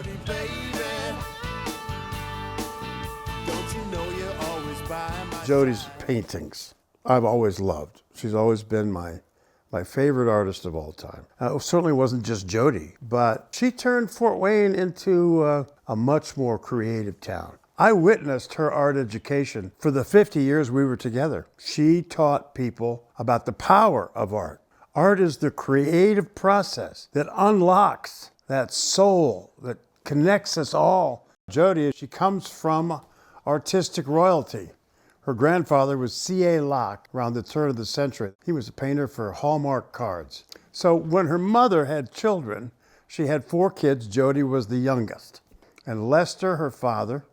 Jody, baby. Don't you know you're always by my Jody's side? paintings, I've always loved. She's always been my favorite artist of all time. It certainly wasn't just Jody, but she turned Fort Wayne into a much more creative town. I witnessed her art education for the 50 years we were together. She taught people about the power of art. Art is the creative process that unlocks that soul that connects us all. Jody, she comes from artistic royalty. Her grandfather was C.A. Locke around the turn of the century. He was a painter for Hallmark cards. So when her mother had children, she had 4 kids. Jody was the youngest. And Lester, her father,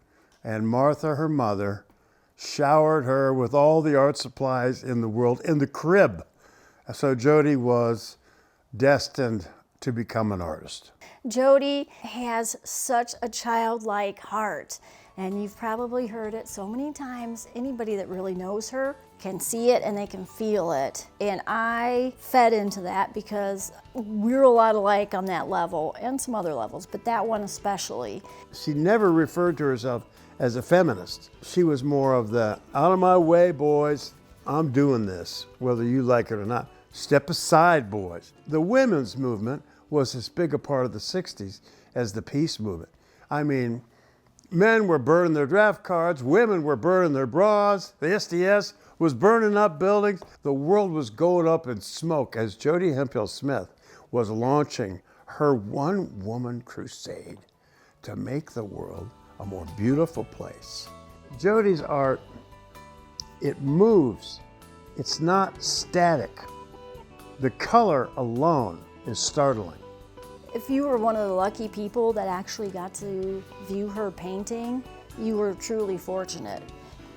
and Martha, her mother, showered her with all the art supplies in the world in the crib. So Jody was destined to become an artist. Jody has such a childlike heart, and you've probably heard it so many times. Anybody that really knows her can see it and they can feel it. And I fed into that because we're a lot alike on that level and some other levels, but that one especially. She never referred to herself as a feminist. She was more of the, out of my way, boys, I'm doing this, whether you like it or not. Step aside, boys. The women's movement was as big a part of the 60s as the peace movement. I mean, men were burning their draft cards, women were burning their bras, the SDS was burning up buildings. The world was going up in smoke as Jo Hemphill Smith was launching her one-woman crusade to make the world a more beautiful place. Jody's art, it moves. It's not static. The color alone is startling. If you were one of the lucky people that actually got to view her painting, you were truly fortunate.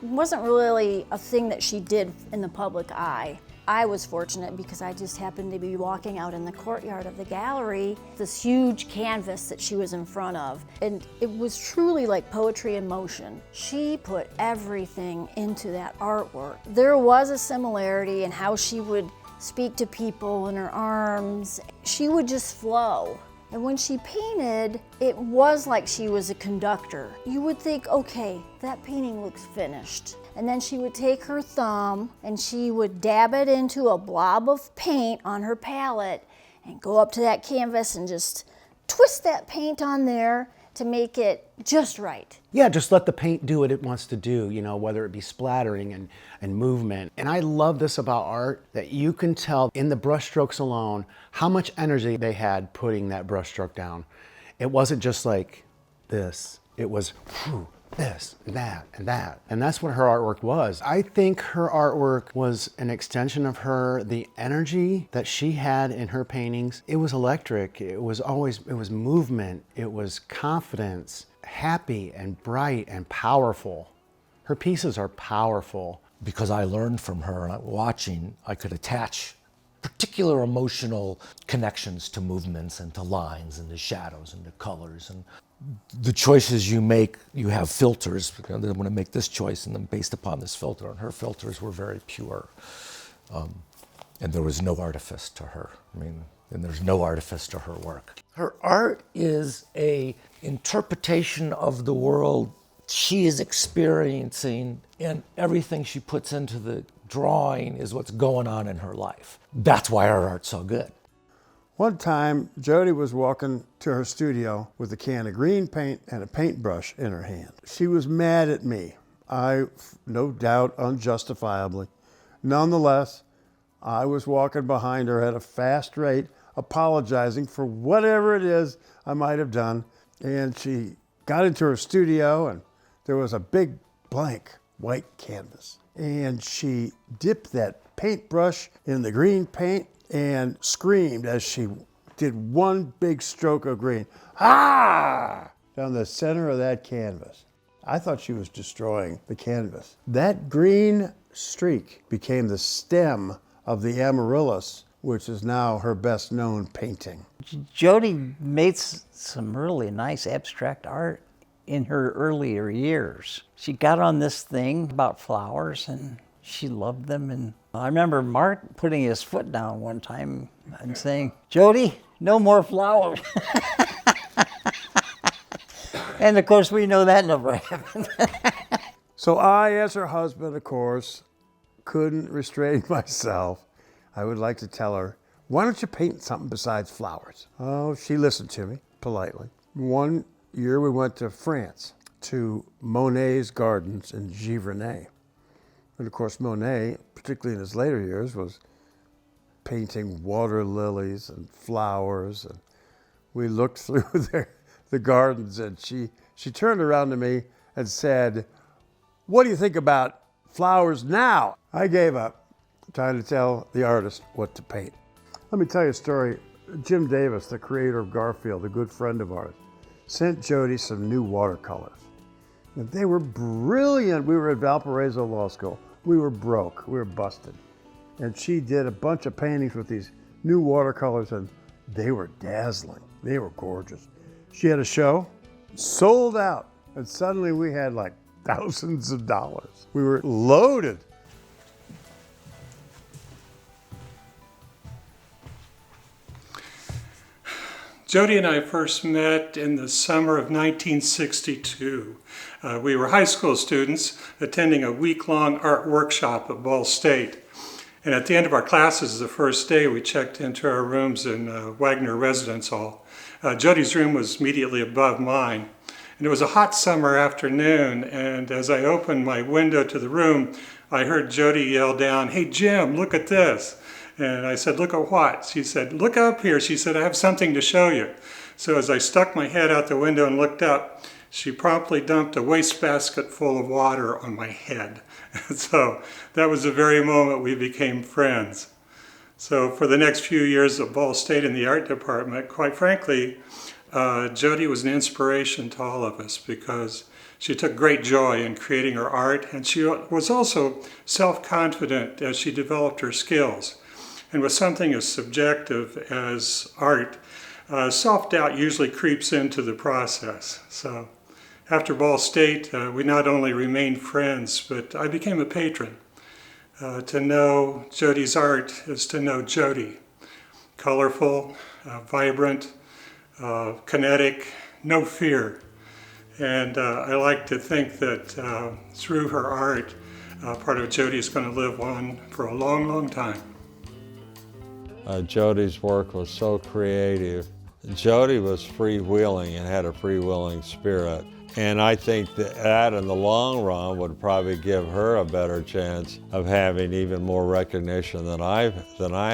It wasn't really a thing that she did in the public eye. I was fortunate because I just happened to be walking out in the courtyard of the gallery, this huge canvas that she was in front of, and it was truly like poetry in motion. She put everything into that artwork. There was a similarity in how she would speak to people in her arms. She would just flow. And when she painted, it was like she was a conductor. You would think, okay, that painting looks finished. And then she would take her thumb and she would dab it into a blob of paint on her palette and go up to that canvas and just twist that paint on there to make it just right. Yeah, just let the paint do what it wants to do, you know, whether it be splattering and movement. And I love this about art, that you can tell in the brushstrokes alone how much energy they had putting that brushstroke down. It wasn't just like this, it was whew, this, and that, and that. And that's what her artwork was. I think her artwork was an extension of her, the energy that she had in her paintings. It was electric, it was movement, it was confidence, happy and bright and powerful. Her pieces are powerful. Because I learned from her, watching, I could attach particular emotional connections to movements and to lines and to shadows and to colors. And the choices you make, you have filters. I'm going to make this choice and then based upon this filter. And her filters were very pure. And there was no artifice to her. And there's no artifice to her work. Her art is a interpretation of the world she is experiencing, and everything she puts into the drawing is what's going on in her life. That's why her art's so good. One time, Jody was walking to her studio with a can of green paint and a paintbrush in her hand. She was mad at me. No doubt, unjustifiably. Nonetheless, I was walking behind her at a fast rate, apologizing for whatever it is I might have done. And she got into her studio, and there was a big blank white canvas. And she dipped that paintbrush in the green paint and screamed as she did one big stroke of green, "Ah!" down the center of that canvas. I thought she was destroying the canvas. That green streak became the stem of the amaryllis, which is now her best known painting. Jody made some really nice abstract art in her earlier years. She got on this thing about flowers and she loved them. And I remember Mark putting his foot down one time and saying, "Jody, no more flowers." And of course, we know that never happened. So I, as her husband, of course, couldn't restrain myself. I would like to tell her, why don't you paint something besides flowers? Oh, she listened to me politely. One year we went to France, to Monet's gardens in Giverny. And of course, Monet, particularly in his later years, was painting water lilies and flowers. And we looked through the gardens, and she turned around to me and said, what do you think about flowers now? I gave up trying to tell the artist what to paint. Let me tell you a story. Jim Davis, the creator of Garfield, a good friend of ours, sent Jody some new watercolors. And they were brilliant. We were at Valparaiso Law School. We were broke. We were busted. And she did a bunch of paintings with these new watercolors, and they were dazzling. They were gorgeous. She had a show, sold out, and suddenly we had like thousands of dollars. We were loaded. Jody and I first met in the summer of 1962. We were high school students attending a week-long art workshop at Ball State. And at the end of our classes, the first day, we checked into our rooms in Wagner Residence Hall. Jody's room was immediately above mine. And it was a hot summer afternoon, and as I opened my window to the room, I heard Jody yell down, "Hey Jim, look at this." And I said, "Look at what?" She said, "Look up here." She said, "I have something to show you." So as I stuck my head out the window and looked up, she promptly dumped a wastebasket full of water on my head. So that was the very moment we became friends. So for the next few years at Ball State in the art department, quite frankly, Jody was an inspiration to all of us because she took great joy in creating her art, and she was also self-confident as she developed her skills. And with something as subjective as art, self-doubt usually creeps into the process. So after Ball State, we not only remained friends, but I became a patron. To know Jody's art is to know Jody. Colorful, vibrant, kinetic, no fear. And I like to think that through her art, part of Jody is going to live on for a long, long time. Jody's work was so creative. Jody was freewheeling and had a freewheeling spirit. And I think that in the long run would probably give her a better chance of having even more recognition than I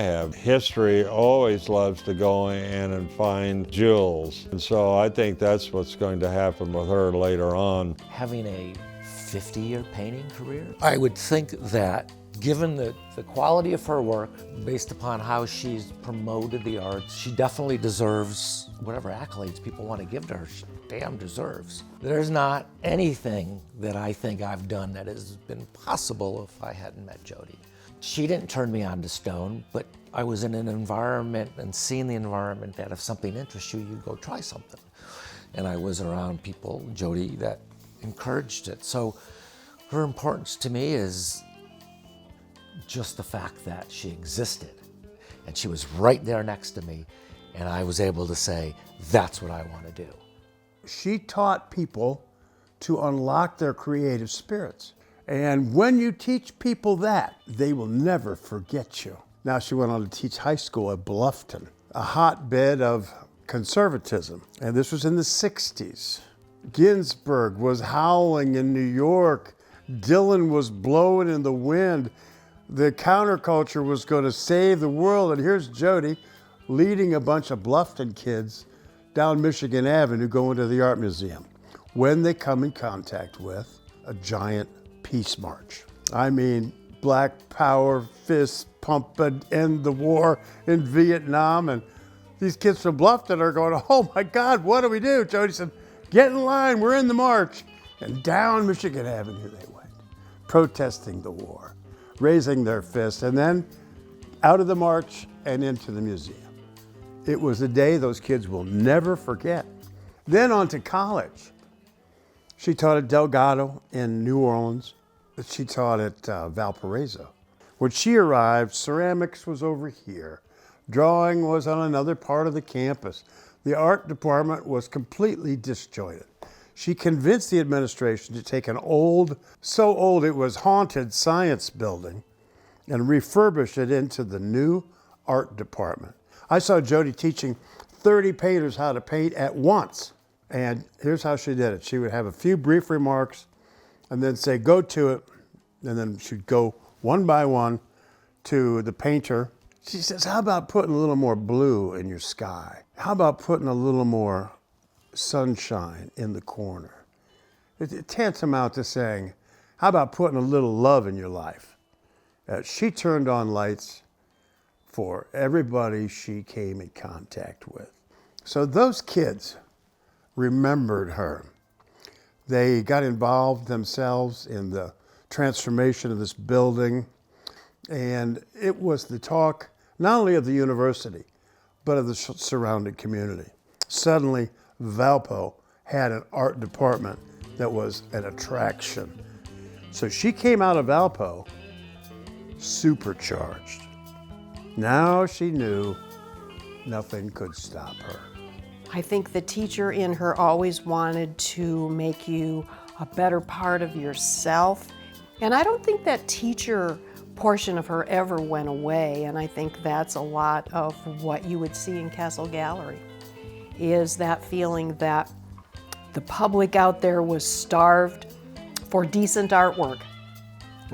have. History always loves to go in and find jewels. And so I think that's what's going to happen with her later on. Having a 50-year painting career, I would think that given the quality of her work, based upon how she's promoted the arts, she definitely deserves whatever accolades people want to give to her. She damn deserves. There's not anything that I think I've done that has been possible if I hadn't met Jody. She didn't turn me on to stone, but I was in an environment and seeing the environment that if something interests you, you go try something. And I was around people, Jody, that encouraged it. So her importance to me is just the fact that she existed and she was right there next to me, and I was able to say, that's what I want to do. She taught people to unlock their creative spirits. And when you teach people that, they will never forget you. Now she went on to teach high school at Bluffton, a hotbed of conservatism. And this was in the 60s. Ginsberg was howling in New York. Dylan was blowing in the wind. The counterculture was going to save the world. And here's Jody leading a bunch of Bluffton kids down Michigan Avenue going to the art museum when they come in contact with a giant peace march. I mean, Black Power, fists pumping, end the war in Vietnam. And these kids from Bluffton are going, oh my God, what do we do? Jody said, get in line, we're in the march. And down Michigan Avenue they went, protesting the war, raising their fists, and then out of the march and into the museum. It was a day those kids will never forget. Then on to college. She taught at Delgado in New Orleans. She taught at Valparaiso. When she arrived, ceramics was over here. Drawing was on another part of the campus. The art department was completely disjointed. She convinced the administration to take an old, so old it was haunted science building and refurbish it into the new art department. I saw Jody teaching 30 painters how to paint at once. And here's how she did it. She would have a few brief remarks and then say, go to it. And then she'd go one by one to the painter. She says, how about putting a little more blue in your sky? How about putting a little more sunshine in the corner? It's tantamount to saying, how about putting a little love in your life? She turned on lights for everybody she came in contact with. So those kids remembered her. They got involved themselves in the transformation of this building, and it was the talk not only of the university, but of the surrounding community. Suddenly, Valpo had an art department that was an attraction. So she came out of Valpo supercharged. Now she knew nothing could stop her. I think the teacher in her always wanted to make you a better part of yourself. And I don't think that teacher portion of her ever went away. And I think that's a lot of what you would see in Castle Gallery, is that feeling that the public out there was starved for decent artwork,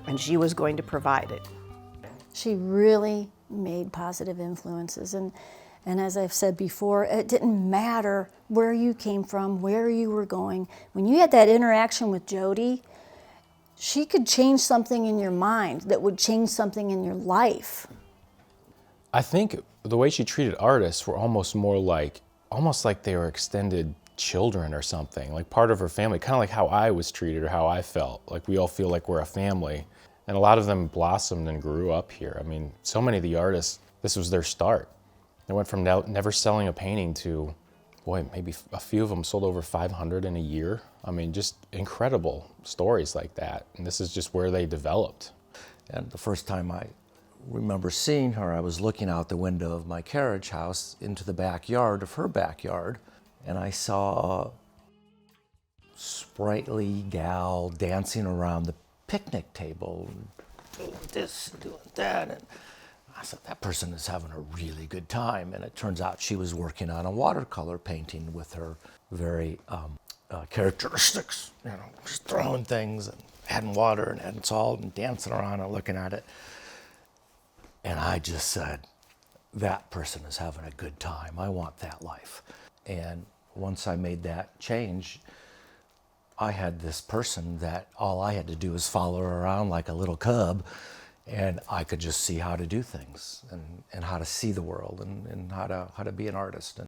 and she was going to provide it. She really made positive influences. And as I've said before, it didn't matter where you came from, where you were going. When you had that interaction with Jody, she could change something in your mind that would change something in your life. I think the way she treated artists were almost like they were extended children or something, like part of her family, kind of like how I was treated or how I felt. Like we all feel like we're a family. And a lot of them blossomed and grew up here. I mean, so many of the artists, this was their start. They went from never selling a painting to, boy, maybe a few of them sold over 500 in a year. I mean, just incredible stories like that. And this is just where they developed. And the first time I remember seeing her, I was looking out the window of my carriage house into the backyard of her backyard, and I saw a sprightly gal dancing around the picnic table, doing this and doing that. And I said, that person is having a really good time. And it turns out she was working on a watercolor painting with her very characteristics, just throwing things and adding water and adding salt and dancing around and looking at it. And I just said, that person is having a good time. I want that life. And once I made that change, I had this person that all I had to do was follow her around like a little cub, and I could just see how to do things and how to see the world and how to be an artist.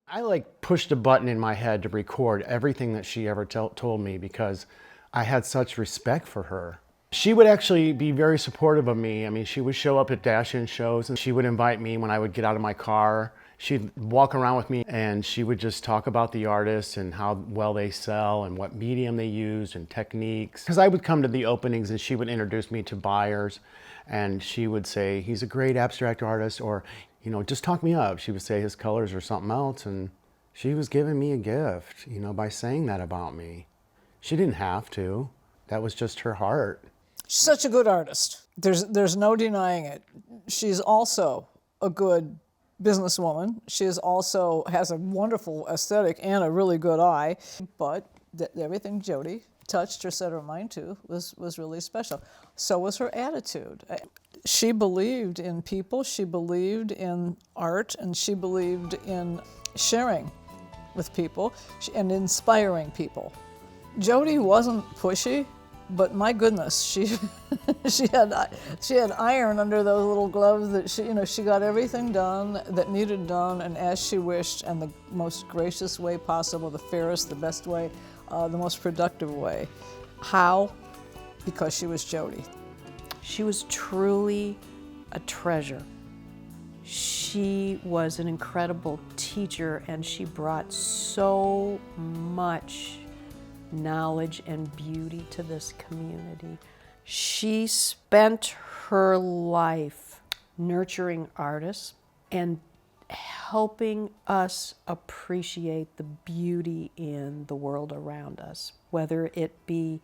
I pushed a button in my head to record everything that she ever told me because I had such respect for her. She would actually be very supportive of me. I mean, she would show up at dash-in shows and she would invite me when I would get out of my car. She'd walk around with me and she would just talk about the artists and how well they sell and what medium they used and techniques. Because I would come to the openings and she would introduce me to buyers and she would say, he's a great abstract artist, or, just talk me up. She would say his colors are something else, and she was giving me a gift, by saying that about me. She didn't have to. That was just her heart. She's such a good artist. There's no denying it. She's also a good businesswoman. She has a wonderful aesthetic and a really good eye. But everything Jody touched or set her mind to was really special. So was her attitude. She believed in people, she believed in art, and she believed in sharing with people and inspiring people. Jody wasn't pushy, but my goodness, she had iron under those little gloves that she got everything done that needed done, and as she wished, and the most gracious way possible, the fairest, the best way, the most productive way. How? Because she was Jody. She was truly a treasure. She was an incredible teacher, and she brought so much knowledge and beauty to this community. She spent her life nurturing artists and helping us appreciate the beauty in the world around us, whether it be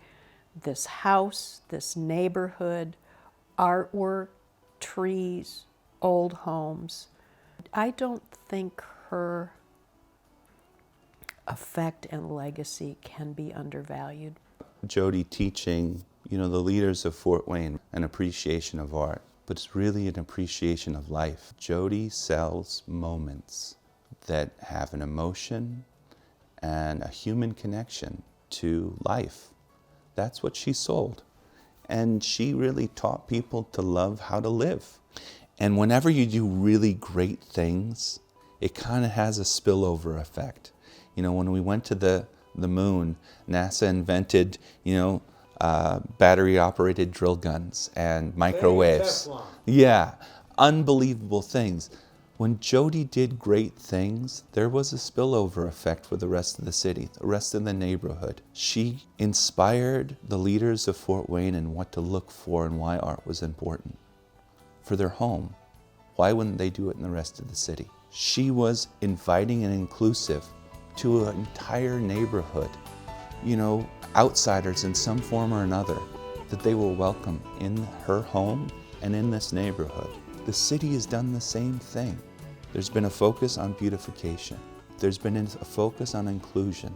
this house, this neighborhood, artwork, trees, old homes. I don't think her effect and legacy can be undervalued. Jody teaching, the leaders of Fort Wayne an appreciation of art, but it's really an appreciation of life. Jody sells moments that have an emotion and a human connection to life. That's what she sold. And she really taught people to love how to live. And whenever you do really great things, it kind of has a spillover effect. When we went to the moon, NASA invented, battery-operated drill guns and microwaves. Yeah, unbelievable things. When Jody did great things, there was a spillover effect for the rest of the city, the rest of the neighborhood. She inspired the leaders of Fort Wayne in what to look for and why art was important. For their home, why wouldn't they do it in the rest of the city? She was inviting and inclusive to an entire neighborhood, outsiders in some form or another, that they were welcome in her home and in this neighborhood. The city has done the same thing. There's been a focus on beautification. There's been a focus on inclusion.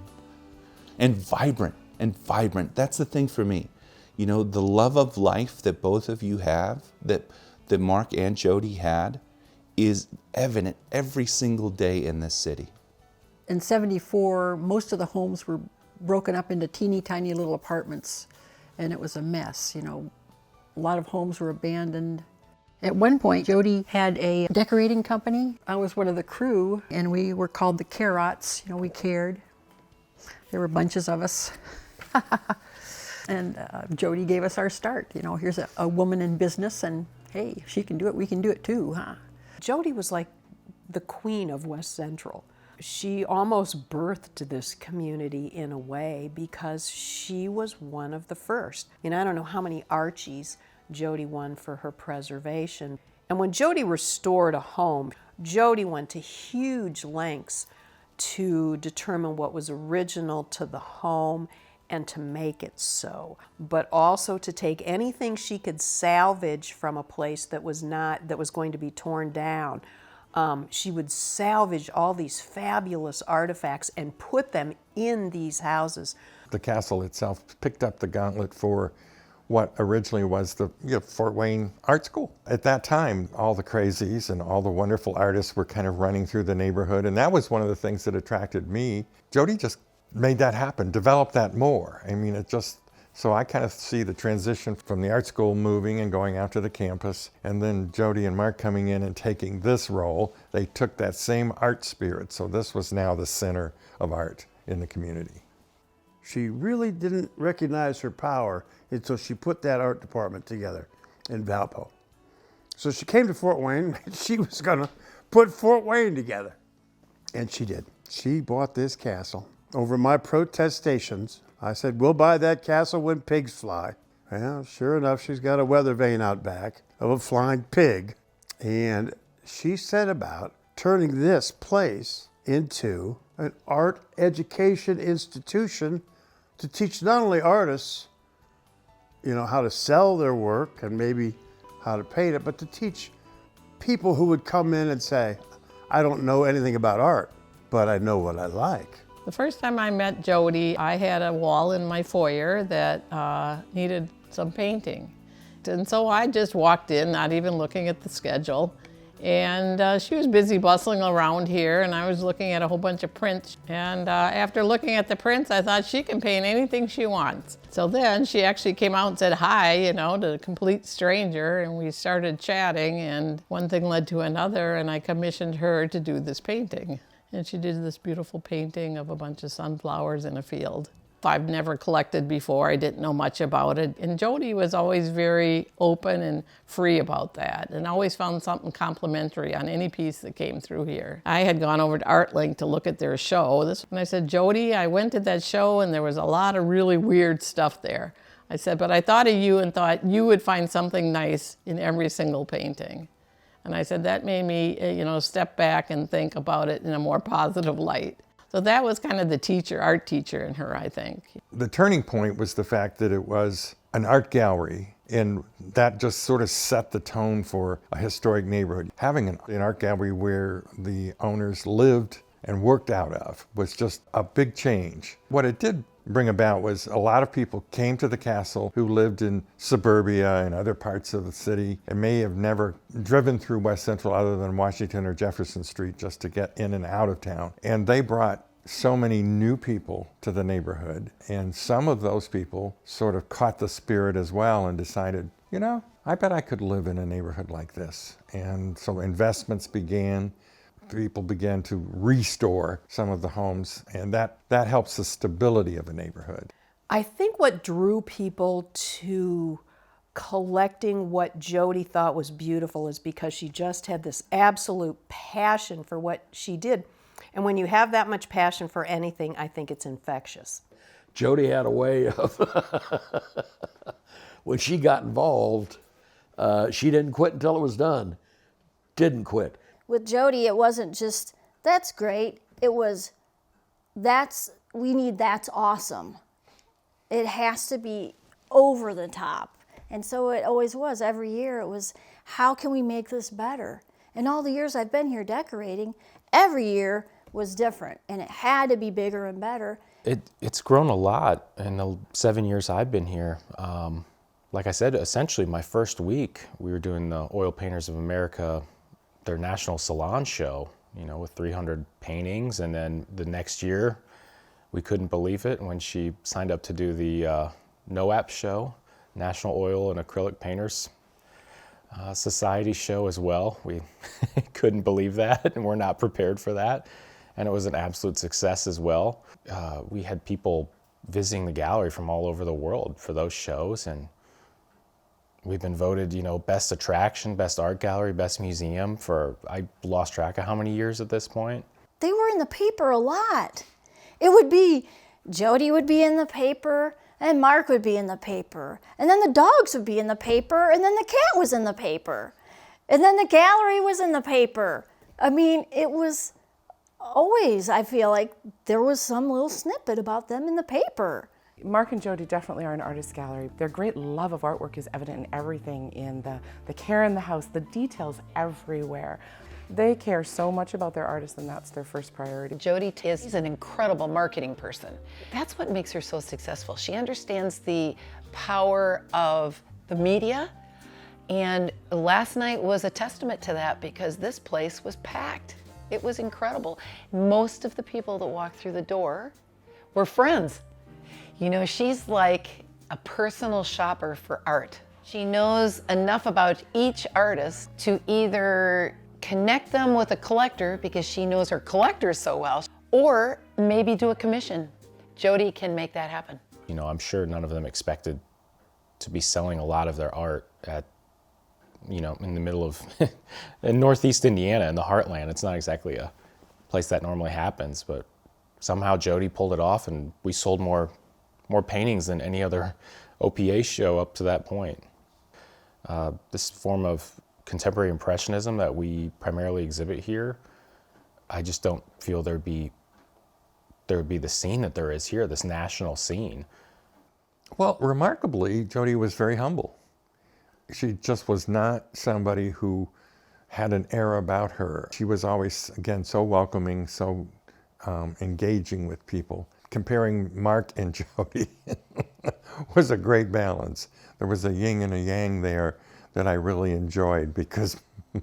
And vibrant. That's the thing for me. The love of life that both of you have, that Mark and Jody had, is evident every single day in this city. In '74, most of the homes were broken up into teeny tiny little apartments, and it was a mess. A lot of homes were abandoned. At one point, Jody had a decorating company. I was one of the crew, and we were called the Carrots. We cared. There were bunches of us. And Jody gave us our start. Here's a woman in business, and hey, if she can do it, we can do it too, huh? Jody was like the queen of West Central. She almost birthed this community in a way because she was one of the first. I don't know how many Archies Jody won for her preservation. And when Jody restored a home, Jody went to huge lengths to determine what was original to the home and to make it so, but also to take anything she could salvage from a place that was going to be torn down. She would salvage all these fabulous artifacts and put them in these houses. The castle itself picked up the gauntlet for what originally was the Fort Wayne Art School. At that time, all the crazies and all the wonderful artists were kind of running through the neighborhood, and that was one of the things that attracted me. Jody just made that happen, developed that more. So I kind of see the transition from the art school moving and going out to the campus, and then Jody and Mark coming in and taking this role. They took that same art spirit, so this was now the center of art in the community. She really didn't recognize her power until she put that art department together in Valpo. So she came to Fort Wayne, and she was gonna put Fort Wayne together. And she did. She bought this castle. Over my protestations, I said, we'll buy that castle when pigs fly. Well, sure enough, she's got a weather vane out back of a flying pig. And she set about turning this place into an art education institution to teach not only artists, how to sell their work and maybe how to paint it, but to teach people who would come in and say, I don't know anything about art, but I know what I like. The first time I met Jody, I had a wall in my foyer that needed some painting. And so I just walked in, not even looking at the schedule. And she was busy bustling around here, and I was looking at a whole bunch of prints. And after looking at the prints, I thought she can paint anything she wants. So then she actually came out and said hi, to a complete stranger, and we started chatting, and one thing led to another, and I commissioned her to do this painting. And she did this beautiful painting of a bunch of sunflowers in a field. I've never collected before. I didn't know much about it. And Jody was always very open and free about that, and always found something complimentary on any piece that came through here. I had gone over to ArtLink to look at their show. And I said, Jody, I went to that show and there was a lot of really weird stuff there. I said, but I thought of you and thought you would find something nice in every single painting. And I said, that made me, step back and think about it in a more positive light. So that was kind of the teacher, art teacher in her, I think. The turning point was the fact that it was an art gallery, and that just sort of set the tone for a historic neighborhood. Having an art gallery where the owners lived and worked out of was just a big change. What it did bring about was a lot of people came to the castle who lived in suburbia and other parts of the city and may have never driven through West Central other than Washington or Jefferson Street just to get in and out of town. And they brought so many new people to the neighborhood, and some of those people sort of caught the spirit as well and decided, you know, I bet I could live in a neighborhood like this. And so investments began. People began to restore some of the homes, and that helps the stability of a neighborhood. I think what drew people to collecting what Jodi thought was beautiful is because she just had this absolute passion for what she did. And when you have that much passion for anything, I think it's infectious. Jodi had a way of, when she got involved, she didn't quit until it was done. Didn't quit. With Jodi, it wasn't just, that's great. It was, that's awesome. It has to be over the top. And so it always was. Every year it was, how can we make this better? And all the years I've been here decorating, every year was different. And it had to be bigger and better. It's grown a lot in the 7 years I've been here. Like I said, essentially my first week, we were doing the Oil Painters of America, their national salon show, you know, with 300 paintings. And then the next year, we couldn't believe it when she signed up to do the NOAP show, National Oil and Acrylic Painters Society show as well. We couldn't believe that, and we're not prepared for that. And it was an absolute success as well. We had people visiting the gallery from all over the world for those shows, and we've been voted, you know, best attraction, best art gallery, best museum for, I lost track of how many years at this point. They were in the paper a lot. It would be, Jodi would be in the paper, and Mark would be in the paper, and then the dogs would be in the paper, and then the cat was in the paper, and then the gallery was in the paper. I mean, it was always, I feel like there was some little snippet about them in the paper. Mark and Jodi definitely are an artist gallery. Their great love of artwork is evident in everything, in the care in the house, the details everywhere. They care so much about their artists, and that's their first priority. Jodi is an incredible marketing person. That's what makes her so successful. She understands the power of the media, and last night was a testament to that because this place was packed. It was incredible. Most of the people that walked through the door were friends. You know, she's like a personal shopper for art. She knows enough about each artist to either connect them with a collector because she knows her collectors so well, or maybe do a commission. Jodi can make that happen. You know, I'm sure none of them expected to be selling a lot of their art at, you know, in the middle of in Northeast Indiana, in the heartland. It's not exactly a place that normally happens, but somehow Jodi pulled it off, and we sold more paintings than any other OPA show up to that point. This form of contemporary impressionism that we primarily exhibit here, I just don't feel there would be the scene that there is here, this national scene. Well, remarkably, Jodi was very humble. She just was not somebody who had an air about her. She was always, again, so welcoming, so engaging with people. Comparing Mark and Jodi was a great balance. There was a yin and a yang there that I really enjoyed because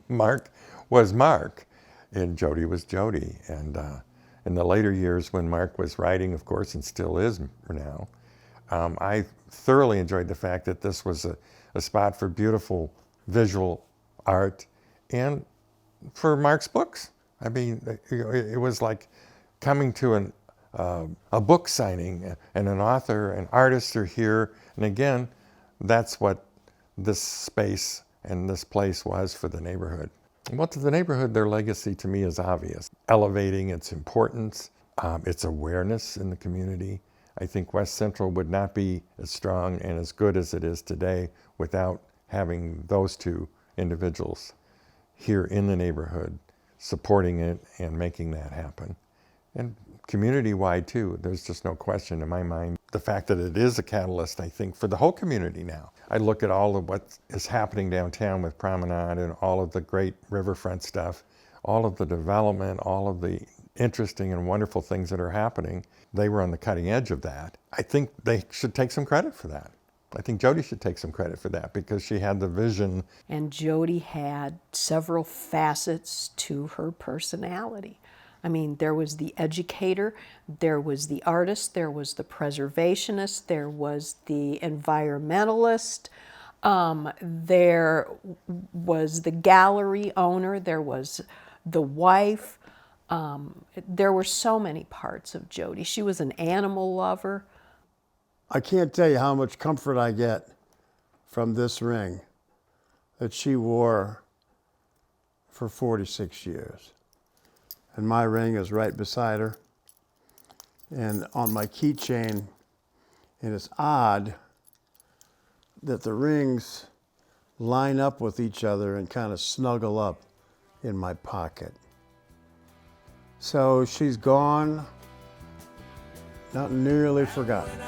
Mark was Mark and Jodi was Jodi. And in the later years when Mark was writing, of course, and still is now, I thoroughly enjoyed the fact that this was a spot for beautiful visual art and for Mark's books. I mean, it was like coming to a book signing, and an author and artists are here. And again, that's what this space and this place was for the neighborhood. Well, to the neighborhood, their legacy to me is obvious. Elevating its importance, its awareness in the community. I think West Central would not be as strong and as good as it is today without having those two individuals here in the neighborhood supporting it and making that happen. And community-wide too. There's just no question in my mind. The fact that it is a catalyst, I think, for the whole community now. I look at all of what is happening downtown with Promenade and all of the great riverfront stuff, all of the development, all of the interesting and wonderful things that are happening. They were on the cutting edge of that. I think they should take some credit for that. I think Jody should take some credit for that because she had the vision. And Jody had several facets to her personality. I mean, there was the educator, there was the artist, there was the preservationist, there was the environmentalist, there was the gallery owner, there was the wife. There were so many parts of Jody. She was an animal lover. I can't tell you how much comfort I get from this ring that she wore for 46 years. And my ring is right beside her. And on my keychain, and it's odd that the rings line up with each other and kind of snuggle up in my pocket. So she's gone, not nearly forgotten.